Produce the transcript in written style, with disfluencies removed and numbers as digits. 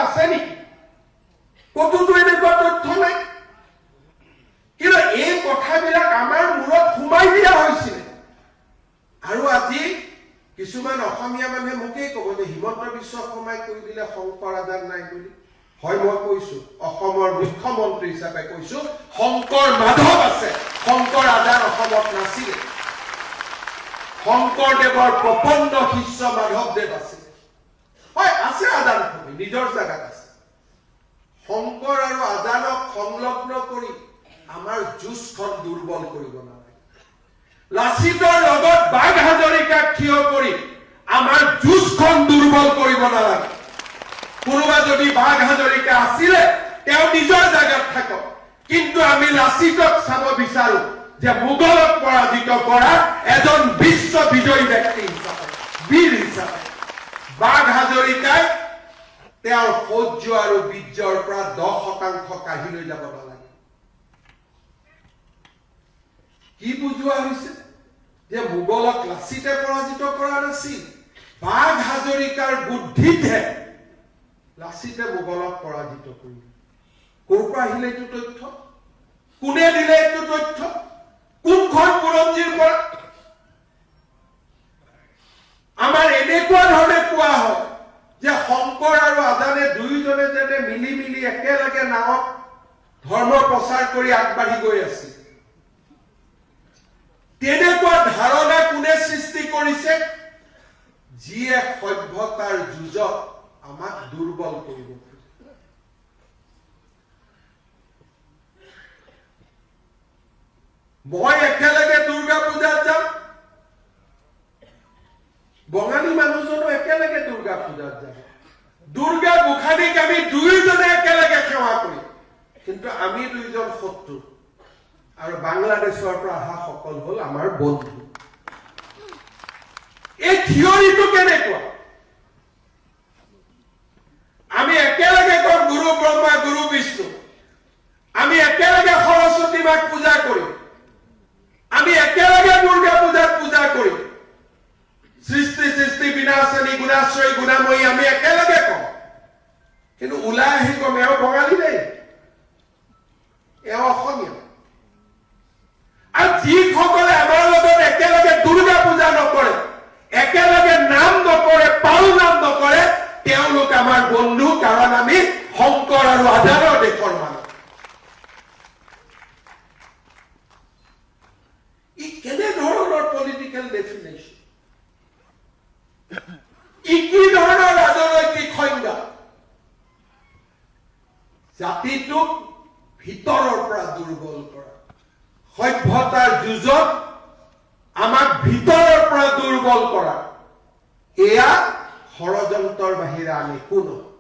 আছে নেকি? কতটো এনেকুৱা তথ্য নাই। কিন্তু এই কথাবিলাক আমাৰ মূৰত সোমাই দিয়া হৈছিল। আৰু আজি কিছুমান অসমীয়া মানুহে মোকেই ক'ব যে হিমন্ত বিশ্ব শৰ্মাই কৈ দিলে শংকৰ আজান নাই বুলি। হয়, মই কৈছো, অসমৰ মুখ্যমন্ত্ৰী হিচাপে কৈছো, শংকৰ মাধৱ আছে, শংকৰ আজান অসমত নাছিলে। শংকৰদেৱৰ প্ৰপন্ন শিষ্য মাধৱদেৱ আছিল। হয়, আছে আজান কবি, নিজৰ জাগাত আছে। শংকৰ আৰু আজানক সংলগ্ন কৰি আমাৰ যুঁজখন দুৰ্বল কৰিব নালাগে। লাচিতৰ লগত বাঘ হাজৰিকাক থিয় কৰি আমাৰ যুঁজখন দুৰ্বল কৰিব নালাগে। কোনোবা যদি বাঘ হাজৰিকা আছিলে তেওঁ নিজৰ জাগাত থাকক, কিন্তু আমি লাচিতক চাব বিচাৰো যে মোগলক পৰাজিত কৰা এজন বিশ্ব বিজয়ী ব্যক্তি হিচাপে, বীৰ হিচাপে। বাঘ হাজৰিকাই তেওঁৰ সৌৰ্য আৰু বীৰ্যৰ পৰা 10% কাঢ়ি লৈ যাব নালাগে। কি বুজোৱা হৈছে যে মোগলক লাচিতে পৰাজিত কৰা নাছিল, বাঘ হাজৰিকাৰ বুদ্ধিতহে লাচিতে মোগলক পৰাজিত কৰিলে। ক'ৰ পৰা আহিলে এইটো তথ্য? কোনে দিলে এইটো তথ্য? কোনখন বুৰঞ্জীৰ পৰা? আমাৰ এনেকুৱা ধৰণে কোৱা হয় যে শংকৰ আৰু আজানে দুয়োজনে যেনে মিলি মিলি একেলগে নাৱত ধৰ্ম প্ৰচাৰ কৰি আগবাঢ়ি গৈ আছিল। তেনেকুৱা ধাৰণা কোনে সৃষ্টি কৰিছে? যিয়ে সভ্যতাৰ যুঁজত আমাক দুৰ্বল কৰিব। মই একেলগে দুৰ্গা পূজাত যাম, বঙালী মানুহজনো একেলগে দুৰ্গা পূজাত যাব। দুৰ্গা গোসানীক আমি দুয়োজনে একেলগে সেৱা কৰিম, কিন্তু আমি দুইজন শত্ৰু আৰু বাংলাদেশৰ পৰা অহা সকল হল আমাৰ বন্ধু। এই থিয়ৰিটো কেনেকুৱা? আমি একেলগে কম গুৰু ব্ৰহ্মা গুৰু বিষ্ণু, আমি একেলগে সৰস্বতী মাক পূজা কৰিম, আমি একেলগে দুৰ্গা পূজাত পূজা কৰিম, সৃষ্টি সৃষ্টি বিনাশনী গুণাশ্ৰয়ী গুণাময়ী আমি একেলগে কম। কিন্তু ওলাই আহি কম এওঁ বঙালী দেই, এওঁ অসমীয়া। আৰু যিসকলে আমাৰ লগত একেলগে দুৰ্গা পূজা নকৰে, একেলগে নাম নকৰে, পাল নাম নকৰে, তেওঁলোক আমাৰ বন্ধু, কাৰণ আমি শংকৰ আৰু আজানৰ দেশৰ মানুহ। ই কেনে ধৰণৰ পলিটিকেল ডেফিনেশ্যন? ই কি ধৰণৰ ৰাজনৈতিক সংজ্ঞা? জাতিটোক ভিতৰৰ পৰা দুৰ্বল কৰা, সভ্যতাৰ যুঁজত আমাক ভিতৰৰ পৰা দুৰ্বল কৰা, এয়া ষড়যন্ত্ৰৰ বাহিৰে আন একো নহয়।